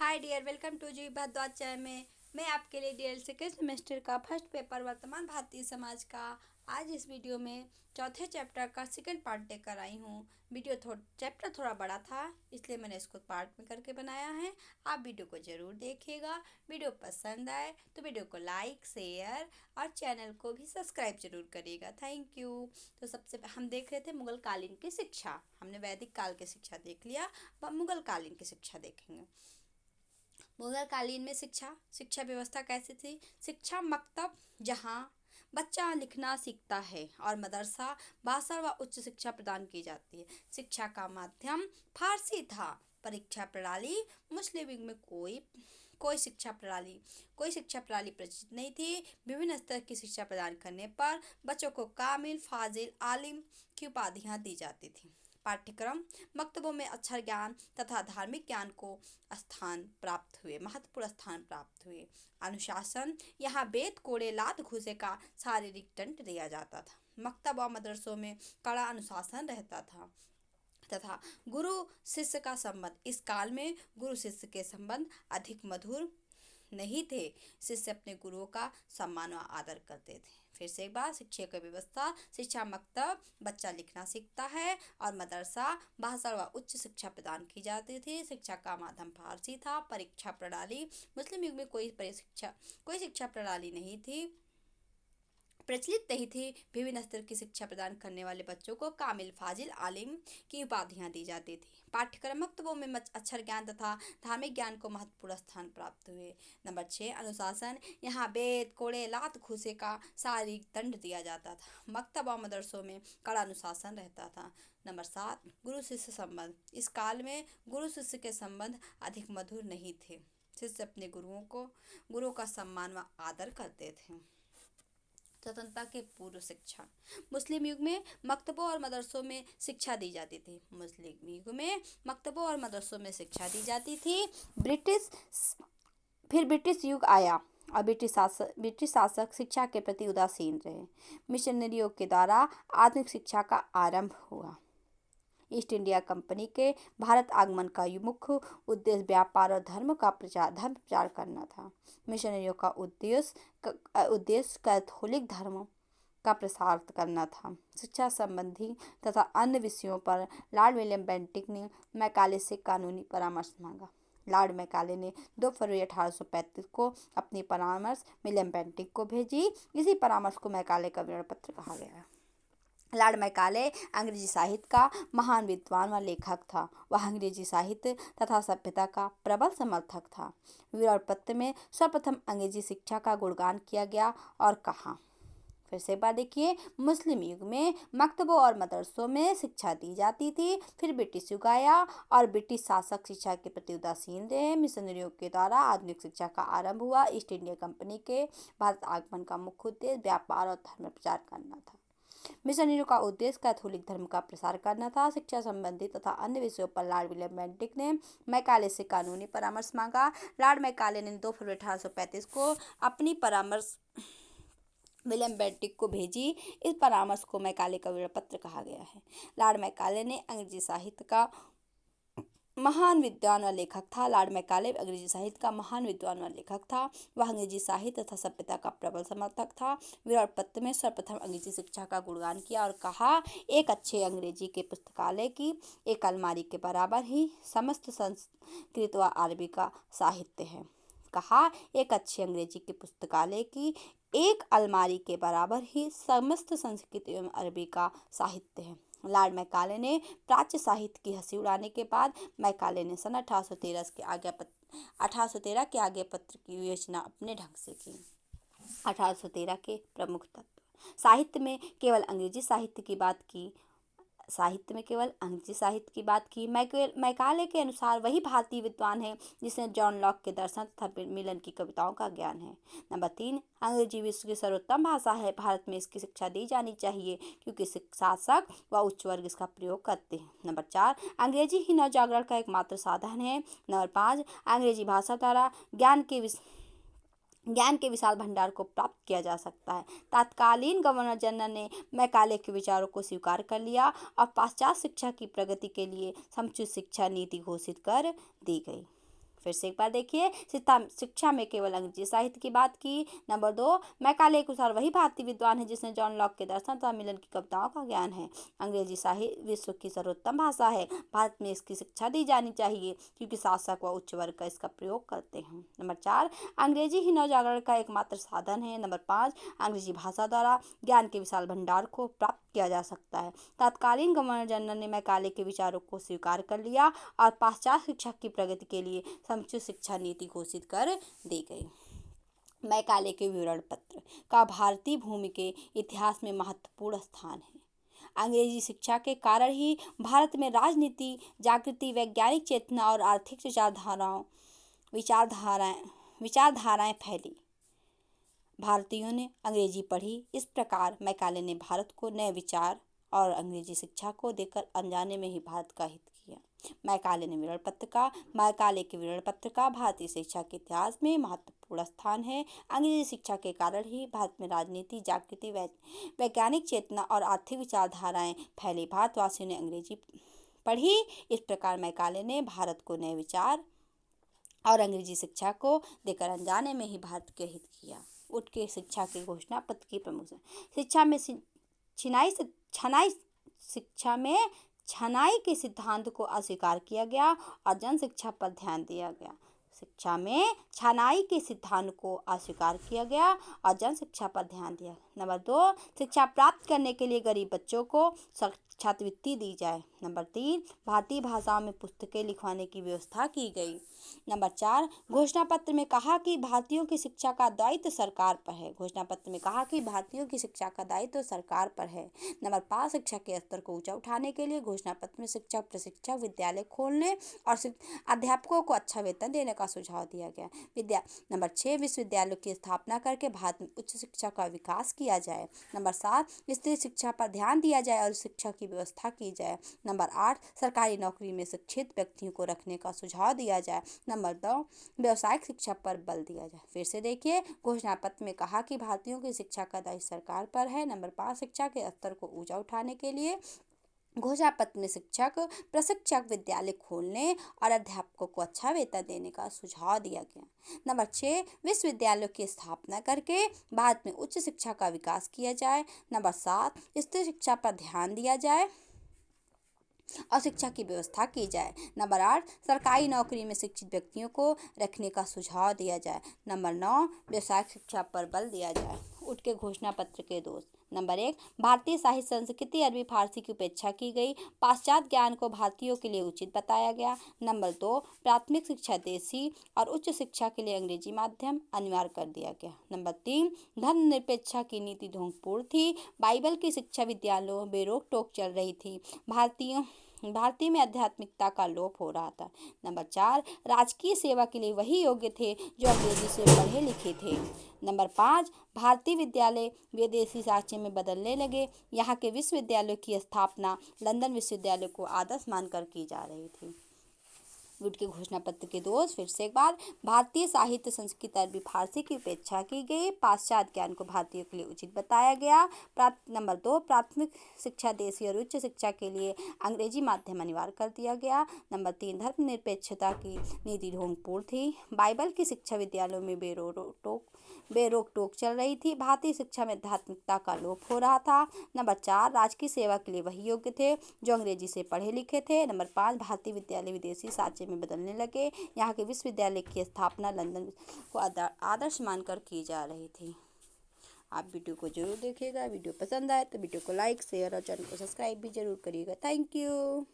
Hi dear, welcome to G Bhardwaj channel में। मैं आपके लिए डीएल सेकेंड सेमेस्टर का फर्स्ट पेपर वर्तमान भारतीय समाज का आज इस वीडियो में चौथे चैप्टर का सेकंड पार्ट लेकर आई हूँ। चैप्टर थोड़ा बड़ा था, इसलिए मैंने इसको पार्ट में करके बनाया है। आप वीडियो को ज़रूर देखिएगा। वीडियो पसंद आए तो वीडियो को लाइक, शेयर और चैनल को भी सब्सक्राइब जरूर करिएगा। Thank you. तो सबसे हम देख रहे थे मुगल कालीन की शिक्षा। हमने वैदिक काल की शिक्षा देख लिया, अब हम मुगल कालीन की शिक्षा देखेंगे। मुगल कालीन में शिक्षा व्यवस्था कैसी थी। शिक्षा मकतब, जहाँ बच्चा लिखना सीखता है, और मदरसा, भाषा व उच्च शिक्षा प्रदान की जाती है। शिक्षा का माध्यम फारसी था। परीक्षा प्रणाली, मुस्लिम युग में कोई शिक्षा प्रणाली प्रचलित नहीं थी। विभिन्न स्तर की शिक्षा प्रदान करने पर बच्चों को कामिल, फाजिल, आलिम की उपाधियाँ दी जाती थी। पाठ्यक्रम, मकतबों में अक्षर ज्ञान तथा धार्मिक ज्ञान को महत्वपूर्ण स्थान प्राप्त हुए। अनुशासन, यहाँ वेद, कोड़े, लात घूसे का शारीरिक दंड दिया जाता था। मकतब और मदरसों में कड़ा अनुशासन रहता था तथा गुरु शिष्य का संबंध, इस काल में गुरु शिष्य के संबंध अधिक मधुर नहीं थे। शिष्य अपने गुरुओं का सम्मान व आदर करते थे। फिर से एक बार, शिक्षा की व्यवस्था। शिक्षा मकतब, बच्चा लिखना सीखता है, और मदरसा, भाषा व उच्च शिक्षा प्रदान की जाती थी। शिक्षा का माध्यम फारसी था। परीक्षा प्रणाली, मुस्लिम युग में कोई शिक्षा प्रणाली नहीं थी, प्रचलित नहीं थी। विभिन्न स्तर की शिक्षा प्रदान करने वाले बच्चों को कामिल, फाजिल, आलिम की उपाधियां दी जाती थी। पाठ्यक्रम, मकतबों में अक्षर ज्ञान तथा धार्मिक ज्ञान को महत्वपूर्ण स्थान प्राप्त हुए। नंबर 6, अनुशासन, यहाँ वेद, कोड़े, लात घूसे का शारीरिक दंड दिया जाता था। मकतब और मदरसों में कड़ा अनुशासन रहता था। नंबर 7, गुरु शिष्य संबंध, इस काल में गुरु शिष्य के संबंध अधिक मधुर नहीं थे। शिष्य अपने गुरुओं का सम्मान व आदर करते थे। स्वतंत्रता के पूर्व शिक्षा, मुस्लिम युग में मकतबों और मदरसों में शिक्षा दी जाती थी। मुस्लिम युग में मकतबों और मदरसों में शिक्षा दी जाती थी। ब्रिटिश युग आया और ब्रिटिश शासक शिक्षा के प्रति उदासीन रहे। मिशनरियों के द्वारा आधुनिक शिक्षा का आरंभ हुआ। ईस्ट इंडिया कंपनी के भारत आगमन का मुख्य उद्देश्य व्यापार और धर्म प्रचार करना था। मिशनरियों का उद्देश्य कैथोलिक धर्म का प्रसार करना था। शिक्षा संबंधी तथा अन्य विषयों पर लॉर्ड विलियम बेंटिक ने मैकाले से कानूनी परामर्श मांगा। लॉर्ड मैकाले ने 2 फरवरी 1835 को अपनी परामर्श विलियम बेंटिक को भेजी। इसी परामर्श को मैकाले का विवरण पत्र कहा गया है। लॉर्ड मैकाले अंग्रेजी साहित्य का महान विद्वान व लेखक था। वह अंग्रेजी साहित्य तथा सभ्यता का प्रबल समर्थक था। विवरण पत्र में सर्वप्रथम अंग्रेजी शिक्षा का गुणगान किया गया और कहा। फिर से एक बार देखिए, मुस्लिम युग में मकतबों और मदरसों में शिक्षा दी जाती थी। फिर ब्रिटिश युग आया और ब्रिटिश शासक शिक्षा के प्रति उदासीन रहे। मिशनरियों के द्वारा आधुनिक शिक्षा का आरंभ हुआ। ईस्ट इंडिया कंपनी के भारत आगमन का मुख्य उद्देश्य व्यापार और धर्म प्रचार करना था। मिशनरियों का उद्देश्य कैथोलिक धर्म का प्रसार करना था। शिक्षा संबंधी तथा अन्य विषयों पर लॉर्ड विलियम बेंटिक ने मैकाले से कानूनी परामर्श मांगा। लॉर्ड मैकाले ने 2 फरवरी 1835 को अपनी परामर्श विलियम बेंटिक को भेजी। इस परामर्श को मैकाले का विवरण पत्र कहा गया है। लॉर्ड मैकाले ने अंग्रेजी साहित्य का महान विद्वान व लेखक था। लॉर्ड मैकाले अंग्रेजी साहित्य का महान विद्वान व लेखक था। वह अंग्रेजी साहित्य तथा सभ्यता का प्रबल समर्थक था। विवरण पत्र में सर्वप्रथम अंग्रेजी शिक्षा का गुणगान किया और कहा, एक अच्छे अंग्रेजी के पुस्तकालय की एक अलमारी के बराबर ही समस्त संस्कृत व अरबी का साहित्य है। कहा, एक अच्छे अंग्रेजी के पुस्तकालय की एक अलमारी के बराबर ही समस्त संस्कृत एवं अरबी का साहित्य है। लॉर्ड मैकाले ने प्राच्य साहित्य की हंसी उड़ाने के बाद मैकाले ने सन 1813 के आज्ञा पत्र की विवेचना अपने ढंग से की। 1813 के प्रमुख तत्व, साहित्य में केवल अंग्रेजी साहित्य की बात की। मैकाले के अनुसार वही भारतीय विद्वान है जिसने जॉन लॉक के दर्शन तथा मिलन की कविताओं का ज्ञान है। नंबर 3, अंग्रेजी विश्व की सर्वोत्तम भाषा है। भारत में इसकी शिक्षा दी जानी चाहिए क्योंकि शासक व उच्च वर्ग इसका प्रयोग करते हैं। नंबर 4, अंग्रेजी ही नवजागरण का एकमात्र साधन है। नंबर 5, अंग्रेजी भाषा द्वारा ज्ञान के विशाल भंडार को प्राप्त किया जा सकता है। तत्कालीन गवर्नर जनरल ने मैकाले के विचारों को स्वीकार कर लिया और पाश्चात्य शिक्षा की प्रगति के लिए समुचित शिक्षा नीति घोषित कर दी गई। फिर से एक बार देखिए, शिक्षा में केवल अंग्रेजी साहित्य की बात की। नंबर 2, मैकाले के अनुसार वही भारतीय विद्वान है जिसने जॉन लॉक के दर्शन तथा मिलन की कविताओं का ज्ञान है। अंग्रेजी साहित्य विश्व की सर्वोत्तम भाषा है। भारत में इसकी शिक्षा दी जानी चाहिए क्योंकि शासक व उच्च वर्ग का इसका प्रयोग करते हैं। नंबर 4, अंग्रेजी ही नवजागरण का एकमात्र साधन है। नंबर 5, अंग्रेजी भाषा द्वारा ज्ञान के विशाल भंडार को प्राप्त किया जा सकता है। तत्कालीन गवर्नर जनरल ने मैकाले के विचारों को स्वीकार कर लिया और पाश्चात्य शिक्षा की प्रगति के लिए समुचित शिक्षा नीति घोषित कर दी गई। मैकाले के विवरण पत्र का भारतीय भूमि के इतिहास में महत्वपूर्ण स्थान है। अंग्रेजी शिक्षा के कारण ही भारत में राजनीति, जागृति, वैज्ञानिक चेतना और आर्थिक विचारधाराएं फैली। भारतीयों ने अंग्रेजी पढ़ी। इस प्रकार मैकाले ने भारत को नए विचार और अंग्रेजी शिक्षा को देकर अनजाने में ही भारत का हित किया। मैकाले के विवरण पत्र का भारतीय शिक्षा के इतिहास में महत्वपूर्ण स्थान है। अंग्रेजी शिक्षा के कारण ही भारत में राजनीति, जागृति, वैज्ञानिक चेतना और आर्थिक विचारधाराएं फैली। भारतवासियों ने अंग्रेजी पढ़ी। इस प्रकार मैकाले ने भारत को नए विचार और अंग्रेजी शिक्षा को देकर अनजाने में ही भारत के हित किया। उठ के शिक्षा के घोषणा पत्र की प्रमुख शिक्षा में छनाई के सिद्धांत को अस्वीकार किया गया और जन शिक्षा पर ध्यान दिया गया। शिक्षा में छनाई के सिद्धांत को अस्वीकार किया गया और जन शिक्षा पर ध्यान दिया। नंबर 2, शिक्षा प्राप्त करने के लिए गरीब बच्चों को छात्रवृत्ति दी जाए। नंबर 3, भारतीय भाषाओं में पुस्तकें लिखवाने की व्यवस्था की गई। नंबर 4, घोषणा पत्र में कहा कि भारतीयों की शिक्षा का दायित्व सरकार पर है। नंबर 5, शिक्षा के स्तर को ऊंचा उठाने के लिए घोषणा पत्र में शिक्षक, प्रशिक्षक, विद्यालय खोलने और अध्यापकों को अच्छा वेतन देने का सुझाव दिया गया। नंबर 6, विश्वविद्यालयों की स्थापना करके भारत में उच्च शिक्षा का विकास किया जाए। नंबर 7, स्त्री शिक्षा पर ध्यान दिया जाए और शिक्षा की व्यवस्था की जाए। नंबर 8, सरकारी नौकरी में शिक्षित व्यक्तियों को रखने का सुझाव दिया जाए। नंबर 9, व्यावसायिक शिक्षा पर बल दिया जाए। फिर से देखिए, घोषणा पत्र में कहा कि भारतीयों की शिक्षा का दायित्व सरकार पर है। नंबर 5, शिक्षा के स्तर को ऊंचा उठाने के लिए घोषणा पत्र में शिक्षक, प्रशिक्षक, विद्यालय खोलने और अध्यापकों को अच्छा वेतन देने का सुझाव दिया गया। नंबर 6, विश्वविद्यालयों की स्थापना करके भारत में उच्च शिक्षा का विकास किया जाए। नंबर 7, स्त्री शिक्षा पर ध्यान दिया जाए और शिक्षा की व्यवस्था की जाए। नंबर 8, सरकारी नौकरी में शिक्षित व्यक्तियों को रखने का सुझाव दिया जाए। नंबर 9, व्यावसायिक शिक्षा पर बल दिया जाए। उठ के घोषणा पत्र के दोष। नंबर 1, भारतीय साहित्य, संस्कृति, अरबी, फारसी की उपेक्षा की गई। पाश्चात्य ज्ञान को भारतीयों के लिए उचित बताया गया। नंबर 2, प्राथमिक शिक्षा देसी और उच्च शिक्षा के लिए अंग्रेजी माध्यम अनिवार्य कर दिया गया। नंबर 3, धर्मनिरपेक्षता की नीति ढोंगपूर्ण थी। बाइबल की शिक्षा विद्यालयों में बेरोक टोक चल रही थी। भारतीय में आध्यात्मिकता का लोप हो रहा था। नंबर 4, राजकीय सेवा के लिए वही योग्य थे जो अंग्रेजी से पढ़े लिखे थे। नंबर 5, भारतीय विद्यालय विदेशी साक्ष्य में बदलने लगे। यहाँ के विश्वविद्यालयों की स्थापना लंदन विश्वविद्यालय को आदर्श मानकर की जा रही थी। वुड के घोषणा पत्र के दोष। फिर से एक बार, भारतीय साहित्य, संस्कृत, अरबी, फारसी की उपेक्षा की गई। पाश्चात्य ज्ञान को भारतीयों के लिए उचित बताया गया। नंबर 2, प्राथमिक शिक्षा देसी और उच्च शिक्षा के लिए अंग्रेजी माध्यम अनिवार्य कर दिया गया। नंबर 3, धर्मनिरपेक्षता की नीति ढोंगपूर्ण थी। बाइबल की शिक्षा विद्यालयों में बेरोक टोक चल रही थी। भारतीय शिक्षा में आध्यात्मिकता का लोप हो रहा था। नंबर 4, राजकीय सेवा के लिए वही योग्य थे जो अंग्रेजी से पढ़े लिखे थे। नंबर 5, भारतीय विद्यालय विदेशी साक्ष्य में बदलने लगे। यहाँ के विश्वविद्यालय की स्थापना लंदन को आदर्श मानकर की जा रही थी। आप वीडियो को जरूर देखिएगा। वीडियो पसंद आए तो वीडियो को लाइक, शेयर और चैनल को सब्सक्राइब भी जरूर करिएगा। Thank you.